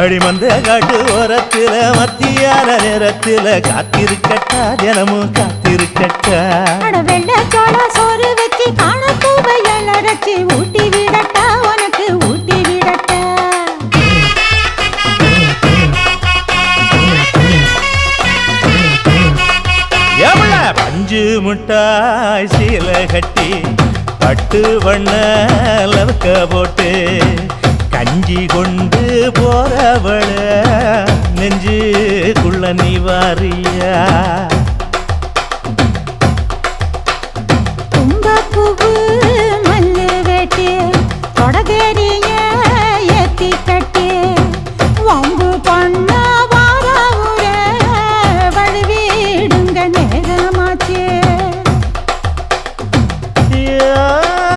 அடிமந்த காட்டு ஓரத்துல மத்தியான நேரத்துல காத்திருக்கட்டா தினமும் காத்திருக்கட்டா வெள்ள சோள சோறு வச்சு காண பூவையல் அரைச்சி ஊட்டி விடட்டா உனக்கு ஊட்டி விடட்டா எவ்வள பஞ்சு முட்டாய் சீல கட்டி பட்டு வண்ண லவக்க போட்டு கஞ்சி கொண்டு போறவள நெஞ்சுக்குள்ள நீ வாரியா